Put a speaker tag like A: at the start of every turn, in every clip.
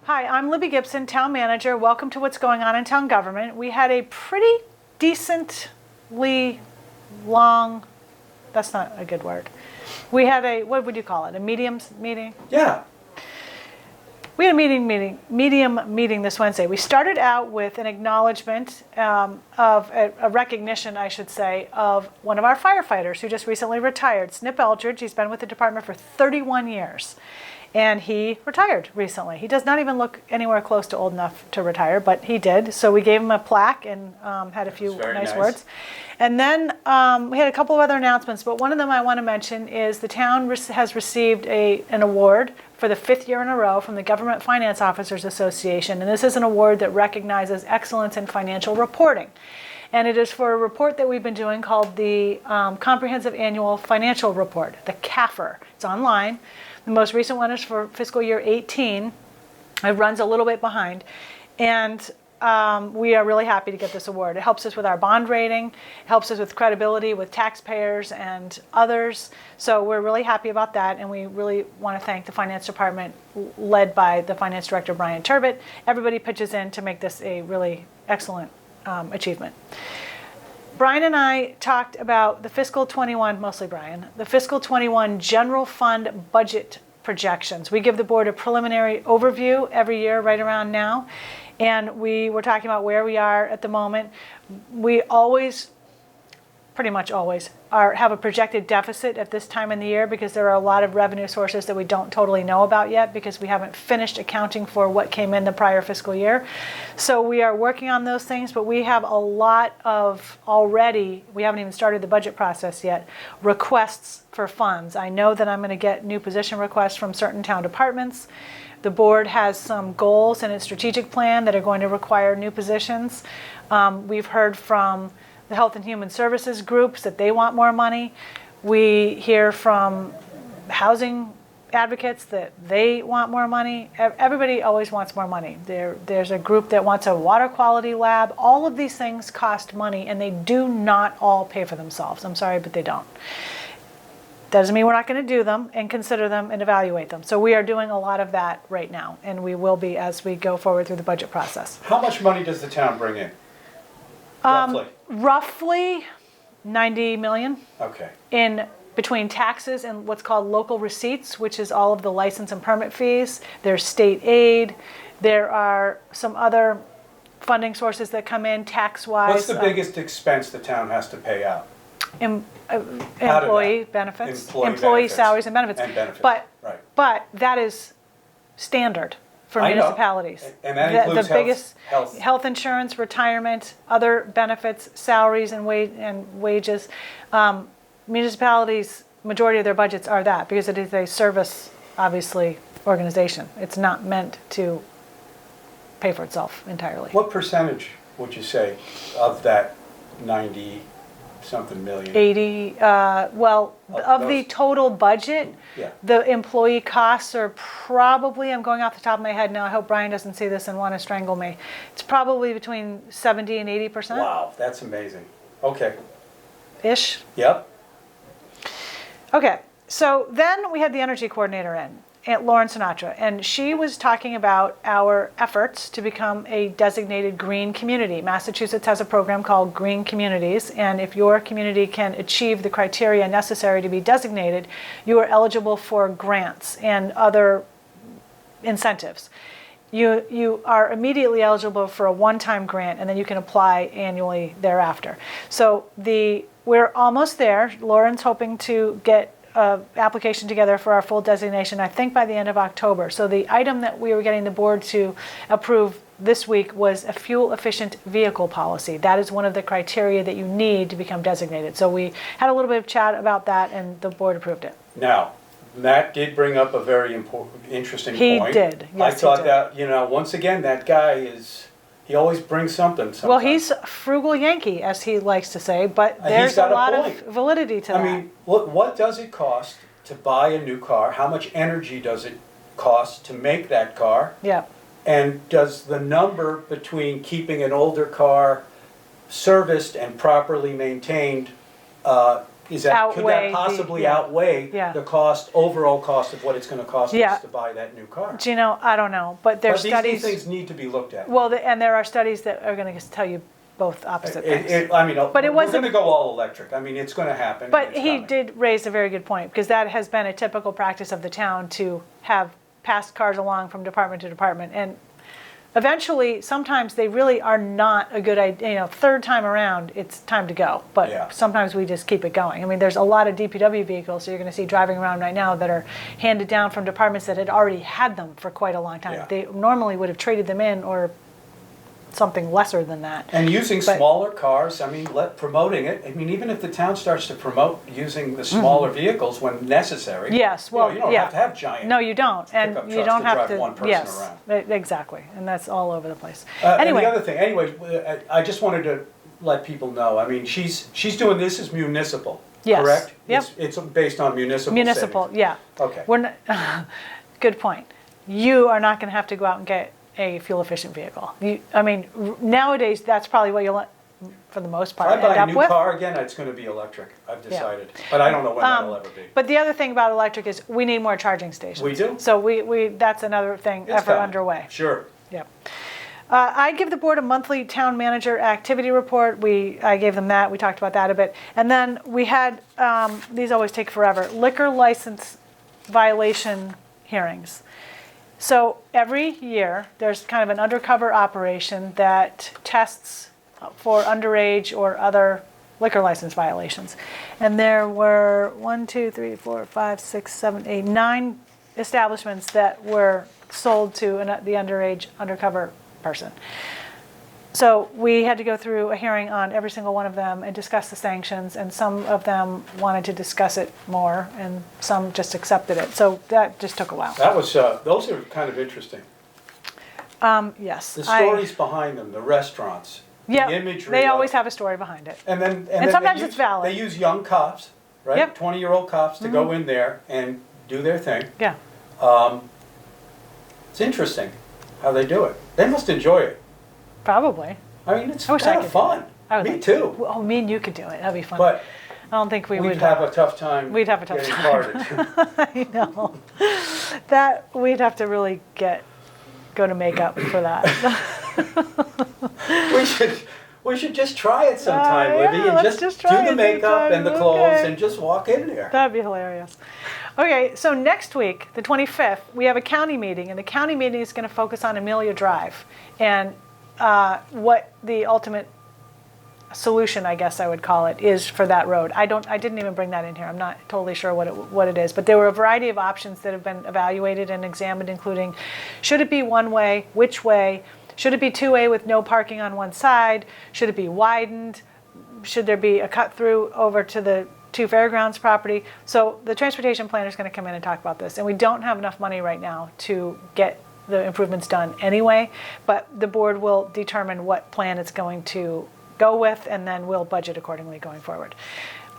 A: Hi, I'm Libby Gibson, Town Manager. Welcome to What's Going On in Town Government. We had a pretty decently long, that's not a good word. We had a, what would you call it, a medium meeting?
B: Yeah.
A: We had a medium meeting this Wednesday. We started out with an acknowledgement of a recognition, I should say, of one of our firefighters who just recently retired, Snip Eldridge. He's been with the department for 31 years. And he retired recently. He does not even look anywhere close to old enough to retire, but he did. So we gave him a plaque and had a few nice words. And then we had a couple of other announcements, but one of them I want to mention is the town has received an award for the 5th year in a row from the Government Finance Officers Association. And this is an award that recognizes excellence in financial reporting. And it is for a report that we've been doing called the Comprehensive Annual Financial Report, the CAFR. It's online. The most recent one is for fiscal year 18. It runs a little bit behind. And we are really happy to get this award. It helps us with our bond rating, helps us with credibility with taxpayers and others. So we're really happy about that. And we really want to thank the Finance Department led by the Finance Director, Brian Turbot. Everybody pitches in to make this a really excellent achievement. Brian and I talked about the fiscal 21, mostly Brian, the fiscal 21 general fund budget projections. We give the board a preliminary overview every year right around now. And we were talking about where we are at the moment. We always, pretty much always, have a projected deficit at this time in the year because there are a lot of revenue sources that we don't totally know about yet because we haven't finished accounting for what came in the prior fiscal year. So we are working on those things, but we have a lot of already, we haven't even started the budget process yet, requests for funds. I know that I'm going to get new position requests from certain town departments. The board has some goals in its strategic plan that are going to require new positions. We've heard from the Health and Human Services groups that they want more money. We hear from housing advocates that they want more money. Everybody always wants more money. There's a group that wants a water quality lab. All of these things cost money and they do not all pay for themselves. I'm sorry, but they don't. Doesn't mean we're not going to do them and consider them and evaluate them. So we are doing a lot of that right now, and we will be as we go forward through the budget process.
B: How much money does the town bring in? Roughly?
A: Roughly 90 million.
B: Okay.
A: In between taxes and what's called local receipts, which is all of the license and permit fees. There's state aid. There are some other funding sources that come in tax-wise.
B: What's the biggest expense the town has to pay out?
A: Employee benefits, employee salaries and benefits. But that is standard for municipalities.
B: And that includes
A: the biggest health insurance, retirement, other benefits, salaries and wages. Municipalities, majority of their budgets are that because it is a service, obviously, organization. It's not meant to pay for itself entirely.
B: What percentage would you say of that 90-something million?
A: 80, of the total budget, the employee costs are probably, I'm going off the top of my head now, I hope Brian doesn't see this and want to strangle me. It's probably between 70 and 80%.
B: Wow, that's amazing. Okay.
A: Ish?
B: Yep.
A: Okay, so then we had the energy coordinator in, Lauren Sinatra, and she was talking about our efforts to become a designated green community. Massachusetts has a program called Green Communities, and if your community can achieve the criteria necessary to be designated, you are eligible for grants and other incentives. You are immediately eligible for a one-time grant, and then you can apply annually thereafter. So we're almost there. Lauren's hoping to get an application together for our full designation, I think by the end of October. So the item that we were getting the board to approve this week was a fuel-efficient vehicle policy. That is one of the criteria that you need to become designated. So we had a little bit of chat about that, and the board approved it.
B: Now, Matt did bring up a very interesting point.
A: He did. Yes,
B: I thought that, once again, that guy he always brings something sometimes.
A: Well, he's a frugal Yankee, as he likes to say, but there's a lot of validity to that.
B: I mean, what does it cost to buy a new car? How much energy does it cost to make that car?
A: Yeah.
B: And does the number between keeping an older car serviced and properly maintained could that
A: outweigh
B: possibly
A: yeah.
B: outweigh
A: Yeah.
B: the overall cost of what it's gonna cost
A: Yeah.
B: us to buy that new car?
A: Do you know, I don't know, but there's
B: But
A: studies.
B: these things need to be looked at.
A: Well, and there are studies that are going to tell you both opposite things.
B: I mean,
A: But it
B: we're
A: wasn't-
B: gonna go all electric. I mean, it's gonna happen.
A: But
B: and it's
A: he
B: coming.
A: did raise a very good point, because that has been a typical practice of the town to have pass cars along from department to department. And eventually, sometimes they really are not a good idea. You know, third time around, it's time to go. But
B: Yeah.
A: sometimes we just keep it going. I mean, there's a lot of DPW vehicles that you're going to see driving around right now that are handed down from departments that had already had them for quite a long time.
B: Yeah.
A: They normally would have traded them in or something lesser than that.
B: And using
A: But-
B: smaller cars, I mean, promoting it, I mean, even if the town starts to promote using the smaller vehicles when necessary.
A: Yes,
B: you know,
A: well,
B: you don't
A: yeah.
B: have to have giant.
A: No, you don't, and
B: pickup
A: you
B: trucks
A: don't
B: to
A: have
B: drive
A: to.
B: one person
A: Yes,
B: around.
A: exactly, and that's all over the place.
B: And
A: Anyway,
B: the other thing, I just wanted to let people know, I mean, she's doing this as municipal,
A: Yes.
B: correct?
A: Yep.
B: It's based on municipal
A: municipal,
B: savings.
A: yeah.
B: Okay.
A: We're not, good point. You are not going to have to go out and get a fuel-efficient vehicle. I mean, nowadays, that's probably what you'll, for the most
B: If
A: part,
B: I
A: end
B: buy a
A: up
B: new
A: with.
B: car again, it's gonna be electric, I've decided. But I don't know when that'll ever be.
A: But the other thing about electric is we need more charging stations.
B: We do?
A: So that's another thing,
B: It's
A: effort
B: coming.
A: underway.
B: Sure.
A: Yep. I give the board a monthly town manager activity report. I gave them that. We talked about that a bit. And then we had, these always take forever, liquor license violation hearings. So every year, there's kind of an undercover operation that tests for underage or other liquor license violations. And there were 9 establishments that were sold to the underage undercover person. So we had to go through a hearing on every single one of them and discuss the sanctions, and some of them wanted to discuss it more, and some just accepted it. So that just took a while.
B: That was, those are kind of interesting.
A: Yes.
B: The stories behind them, the restaurants,
A: Yeah,
B: the imagery.
A: they
B: of-
A: always have a story behind it.
B: And then
A: sometimes
B: they
A: it's valid.
B: They use young cops, right?
A: Yep.
B: 20-year-old cops to go in there and do their thing.
A: Yeah.
B: It's interesting how they do it. They must enjoy it.
A: Probably.
B: I mean, it's
A: I wish I
B: kind of
A: could.
B: fun.
A: I would
B: Me
A: like
B: too.
A: Oh, me and you could do it. That'd be fun.
B: But
A: I don't think we
B: we'd
A: would.
B: have a tough time.
A: We'd have a tough
B: getting
A: time.
B: carded.
A: I know. That we'd have to really go to makeup for that.
B: we should just try it sometime,
A: yeah,
B: Libby, and
A: let's
B: just
A: just try
B: do the
A: it
B: makeup
A: sometime.
B: and the clothes
A: Okay.
B: and just walk in there.
A: That'd be hilarious. Okay, so next week, the 25th, we have a county meeting, and the county meeting is going to focus on Amelia Drive and what the ultimate solution, I guess I would call it, is for that road. I didn't even bring that in here. I'm not totally sure what it is, but there were a variety of options that have been evaluated and examined, including should it be one way, which way, should it be two-way with no parking on one side, should it be widened, should there be a cut through over to the two fairgrounds property. So the transportation planner is going to come in and talk about this, and we don't have enough money right now to get the improvements done anyway, but the board will determine what plan it's going to go with, and then we'll budget accordingly going forward.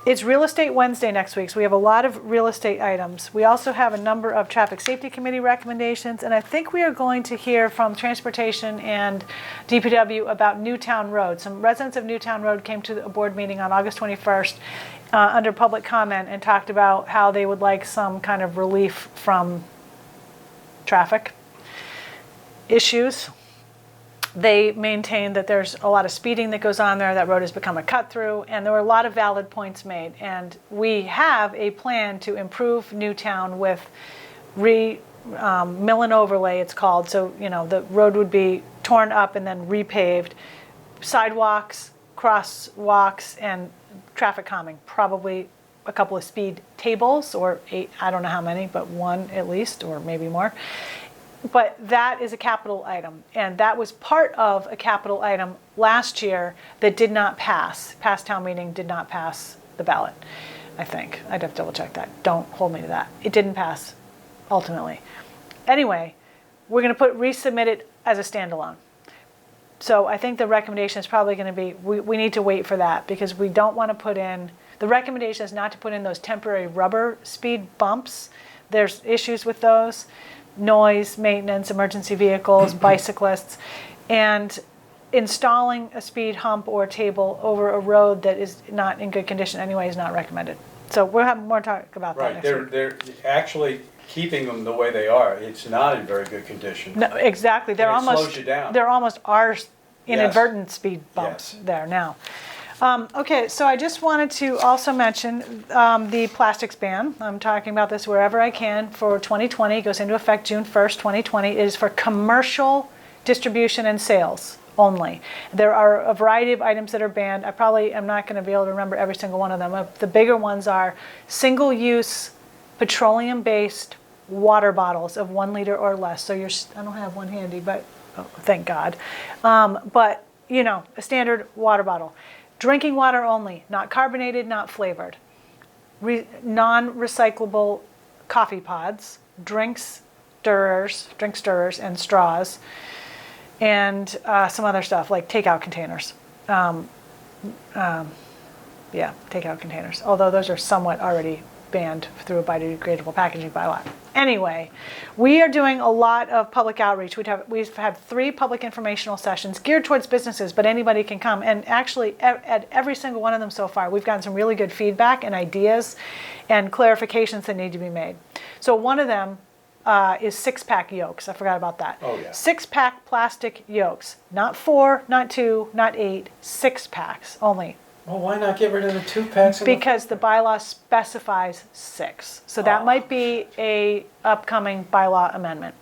A: It's Real Estate Wednesday next week, so we have a lot of real estate items. We also have a number of Traffic Safety Committee recommendations, and I think we are going to hear from Transportation and DPW about Newtown Road. Some residents of Newtown Road came to a board meeting on August 21st under public comment and talked about how they would like some kind of relief from traffic issues. They maintain that there's a lot of speeding that goes on there. That road has become a cut through, and there were a lot of valid points made. And we have a plan to improve Newtown with mill and overlay, it's called. So, the road would be torn up and then repaved. Sidewalks, crosswalks, and traffic calming. Probably a couple of speed tables, or 8, I don't know how many, but 1 at least, or maybe more. But that is a capital item, and that was part of a capital item last year that did not pass. Past town meeting did not pass the ballot, I think. I'd have to double check that. Don't hold me to that. It didn't pass, ultimately. Anyway, we're going to resubmit it as a standalone. So I think the recommendation is probably going to be, we need to wait for that, because we don't want to put in, the recommendation is not to put in those temporary rubber speed bumps. There's issues with those. Noise, maintenance, emergency vehicles, bicyclists. And installing a speed hump or table over a road that is not in good condition anyway is not recommended. So we'll have more talk about that
B: Right,
A: next week.
B: they're actually keeping them the way they are. It's not in very good condition.
A: No, exactly. They're
B: And it
A: almost
B: slows you down.
A: They're almost our inadvertent speed bumps
B: Yes.
A: there now. Okay, so I just wanted to also mention the plastics ban. I'm talking about this wherever I can for 2020. It goes into effect June 1st, 2020. It is for commercial distribution and sales only. There are a variety of items that are banned. I probably am not going to be able to remember every single one of them. The bigger ones are single-use petroleum-based water bottles of 1 liter or less. So I don't have one handy, but thank God. But, a standard water bottle. Drinking water only, not carbonated, not flavored. Non-recyclable coffee pods, drink stirrers, and straws, and some other stuff like takeout containers. Takeout containers. Although those are somewhat already banned through a biodegradable packaging bylaw. Anyway, we are doing a lot of public outreach. We've had 3 public informational sessions geared towards businesses, but anybody can come. And actually, at every single one of them so far, we've gotten some really good feedback and ideas and clarifications that need to be made. So one of them is 6-pack yolks. I forgot about that.
B: Oh, yeah.
A: 6-pack plastic yolks. Not 4, not 2, not 8, 6 packs only.
B: Well, why not get rid of the 2-packs?
A: Because the bylaw specifies 6. So that might be a upcoming bylaw amendment.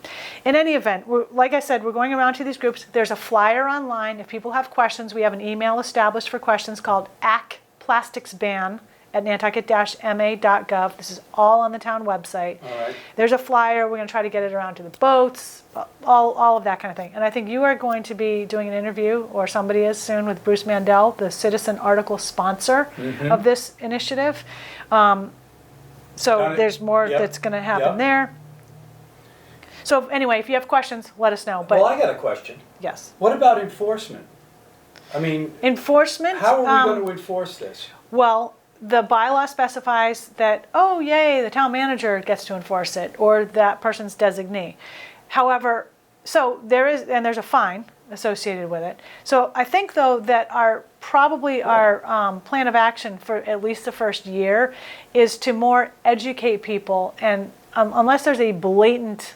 A: In any event, like I said, we're going around to these groups. There's a flyer online. If people have questions, we have an email established for questions called ACPlasticsBan at nantucket-ma.gov. This is all on the town website.
B: All right.
A: There's a flyer. We're going to try to get it around to the boats, all of that kind of thing. And I think you are going to be doing an interview, or somebody is soon, with Bruce Mandel, the citizen article sponsor of this initiative. So there's more that's going to happen there. So anyway, if you have questions, let us know. But
B: Well, I got a question.
A: yes.
B: What about enforcement? I mean,
A: Enforcement?
B: how are we going to enforce this?
A: Well, the bylaw specifies that, oh, yay, the town manager gets to enforce it, or that person's designee. However, so there's a fine associated with it. So I think, though, that our plan of action for at least the first year is to more educate people, and unless there's a blatant,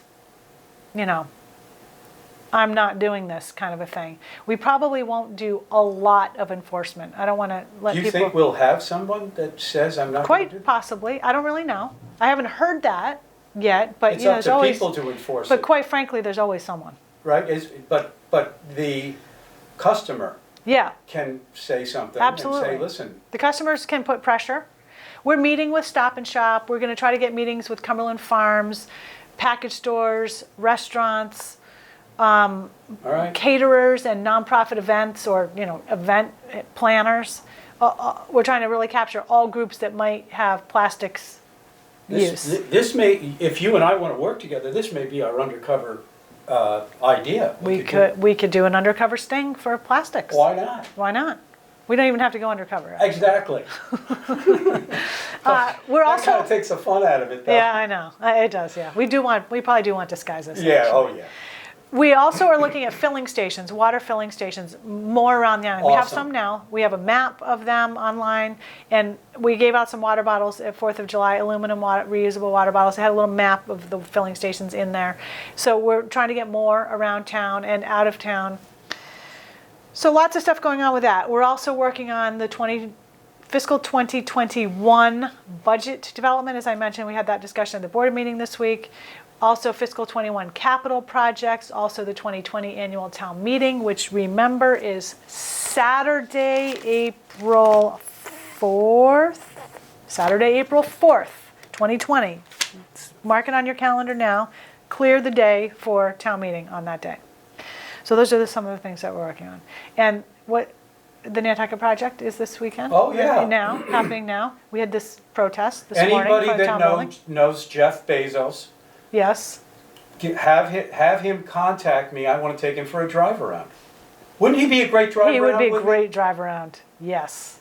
A: I'm not doing this kind of a thing, we probably won't do a lot of enforcement. I don't want to let people...
B: Do you think we'll have someone that says I'm not going to do
A: Quite
B: that?
A: possibly. I don't really know. I haven't heard that yet, but
B: It's
A: you know,
B: up
A: there's
B: to
A: always
B: people to enforce
A: But
B: it,
A: quite frankly, there's always someone.
B: right? But the customer
A: Yeah,
B: can say something
A: Absolutely.
B: and say, listen,
A: the customers can put pressure. We're meeting with Stop and Shop. We're going to try to get meetings with Cumberland Farms, package stores, restaurants,
B: all right,
A: caterers and nonprofit events, or event planners. We're trying to really capture all groups that might have plastics use.
B: this may, if you and I want to work together, this may be our undercover idea.
A: We could do an undercover sting for plastics.
B: Why not?
A: Why not? We don't even have to go undercover.
B: Exactly.
A: We're
B: That
A: also
B: kind of takes the fun out of it, though.
A: Yeah, I know. It does. Yeah, we probably do want disguises.
B: Yeah,
A: actually.
B: oh yeah.
A: We also are looking at filling stations, water filling stations, more around the island. We have
B: Awesome.
A: some now. We have a map of them online, and we gave out some water bottles at 4th of July, aluminum reusable water bottles. It had a little map of the filling stations in there. So we're trying to get more around town and out of town. So lots of stuff going on with that. We're also working on the fiscal 2021 budget development. As I mentioned, we had that discussion at the board meeting this week. Also fiscal 21 capital projects, also the 2020 annual town meeting, which, remember, is Saturday, April 4th, 2020. Mark it on your calendar now. Clear the day for town meeting on that day. So those are some of the things that we're working on. And what the Nantucket Project is this weekend.
B: Oh, yeah.
A: Happening now. We had this protest this morning
B: Anybody
A: for the
B: that
A: town building.
B: knows Jeff Bezos,
A: Yes.
B: have him contact me. I want to take him for a drive around. Wouldn't he be a great drive around?
A: He would be a
B: with me?
A: great drive around. Yes.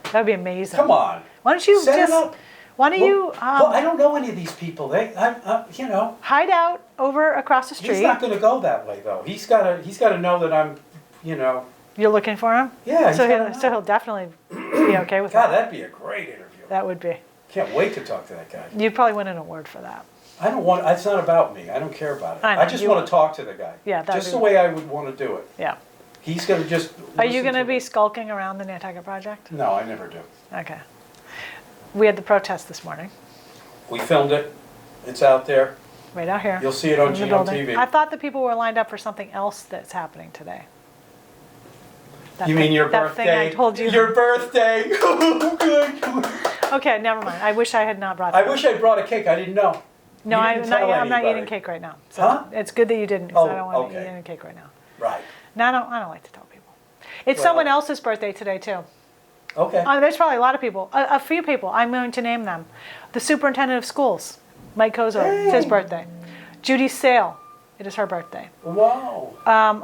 A: That would be amazing.
B: Come on.
A: Why don't you
B: Set it up.
A: Why don't you
B: Well, I don't know any of these people.
A: hide out over across the street?
B: He's not going to go that way though. He's got to know that I'm you know,
A: You're looking for him?
B: yeah. he's
A: So
B: gotta
A: he'll,
B: know.
A: definitely be okay with
B: God,
A: that.
B: that'd be a great interview.
A: That would be.
B: Can't wait to talk to that guy.
A: You'd probably win an award for that.
B: I don't want, it's not about me. I don't care about it.
A: I know,
B: I just
A: you
B: want
A: want-
B: to talk to the guy.
A: Yeah, that'd
B: Just
A: be-
B: the way I would want to do it.
A: Yeah.
B: He's going to just.
A: Are you
B: listen
A: going to be
B: me.
A: skulking around the Nantucket Project?
B: No, I never do.
A: Okay. We had the protest this morning,
B: We filmed it. It's out there.
A: right out here.
B: You'll see it on
A: in the building.
B: GMTV.
A: I thought the people were lined up for something else that's happening today. That
B: You
A: thing-
B: mean your
A: that
B: birthday?
A: thing I told you.
B: Your birthday. Good.
A: Okay, never mind. I wish I had not brought
B: I
A: that.
B: wish I brought a cake. I didn't know.
A: No,
B: You
A: I'm
B: didn't
A: not,
B: tell
A: I'm not
B: anybody.
A: eating cake right now. So
B: Huh?
A: it's good that you didn't, because
B: Oh,
A: I don't want to
B: okay.
A: eat any cake right now.
B: Right.
A: No, I don't like to tell people. It's
B: Well-
A: someone else's birthday today, too.
B: Okay.
A: There's probably a lot of people, a few people. I'm going to name them. The superintendent of schools, Mike Kozo, it's his
B: Hey.
A: birthday. Judy Sale, it is her birthday.
B: Wow.
A: I'm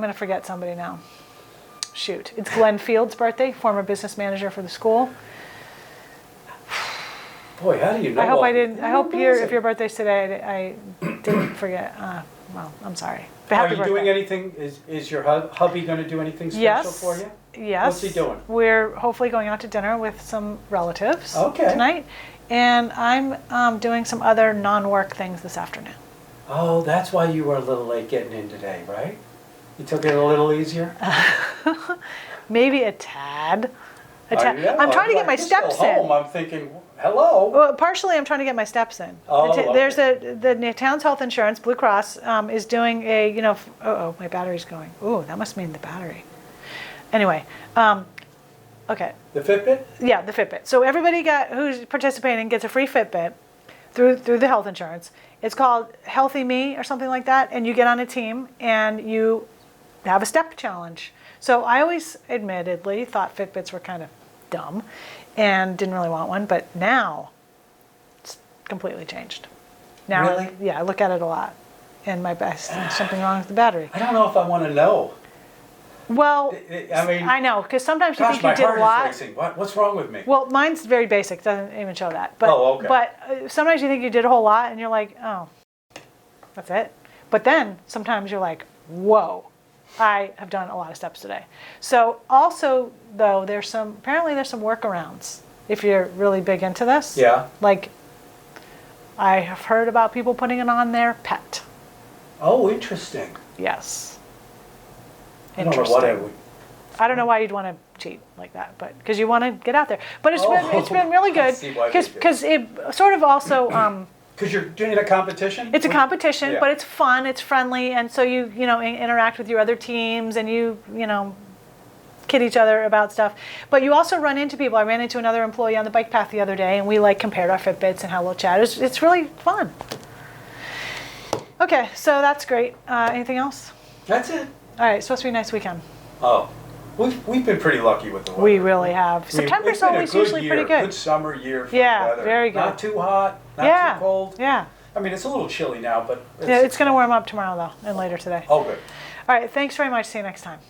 A: going to forget somebody now. Shoot. It's Glenn Field's birthday, former business manager for the school.
B: Boy, how do you know?
A: I hope
B: all
A: I
B: these?
A: didn't. I
B: You're
A: hope
B: amazing.
A: if your birthday's today, I didn't forget. Well, I'm sorry. But
B: Are
A: happy
B: you
A: birthday.
B: doing anything? Is your hubby going to do anything special
A: Yes.
B: for you?
A: Yes.
B: What's he doing?
A: We're hopefully going out to dinner with some relatives
B: Okay.
A: tonight, and I'm doing some other non-work things this afternoon.
B: Oh, that's why you were a little late getting in today, right? You took it a little easier.
A: Maybe a tad.
B: I know.
A: I'm trying to get my
B: You're still
A: steps in.
B: home. I'm thinking, hello.
A: Well, partially, I'm trying to get my steps in.
B: Oh,
A: There's the town's health insurance, Blue Cross, is doing a my battery's going. Ooh, that must mean the battery. Anyway, okay,
B: The Fitbit?
A: yeah, the Fitbit. So everybody who's participating gets a free Fitbit through the health insurance. It's called Healthy Me or something like that, and you get on a team and you have a step challenge. So I always, admittedly, thought Fitbits were kind of dumb and didn't really want one, but now it's completely changed. Now,
B: Really?
A: Yeah, I look at it a lot, and there's something wrong with the battery.
B: I don't know if I want to know.
A: Well,
B: I mean,
A: I know, because sometimes you
B: gosh,
A: think you
B: my
A: did a
B: heart
A: lot.
B: is racing. What's wrong with me?
A: Well, mine's very basic, doesn't even show that. But,
B: Oh, okay.
A: But sometimes you think you did a whole lot, and you're like, oh, that's it. But then sometimes you're like, whoa, I have done a lot of steps today. So also, though, apparently there's some workarounds if you're really big into this.
B: Yeah.
A: Like, I have heard about people putting it on their pet.
B: Oh, interesting.
A: Yes.
B: I don't know what I would.
A: I don't know why you'd want to cheat like that, but because you want to get out there. But it's
B: Oh,
A: been really
B: I
A: good
B: see why they do.
A: because it sort of also
B: Because you're doing a competition?
A: it's a competition,
B: Yeah.
A: but it's fun, it's friendly, and so you interact with your other teams and you kid each other about stuff. But you also run into people. I ran into another employee on the bike path the other day, and we compared our Fitbits and had a little chat. It's really fun. Okay, so that's great. Anything else?
B: That's it.
A: All right, it's supposed to be a nice weekend.
B: Oh, we've been pretty lucky with the weather.
A: We really have.
B: I mean,
A: September's
B: it's been a
A: always
B: good
A: usually
B: year,
A: pretty good.
B: Good summer year for
A: Yeah,
B: the weather.
A: very good.
B: Not too hot, not
A: Yeah,
B: too cold.
A: yeah.
B: I mean, it's a little chilly now, but
A: Yeah, it's going to warm up tomorrow, though, and later today.
B: Oh, good.
A: All right, thanks very much. See you next time.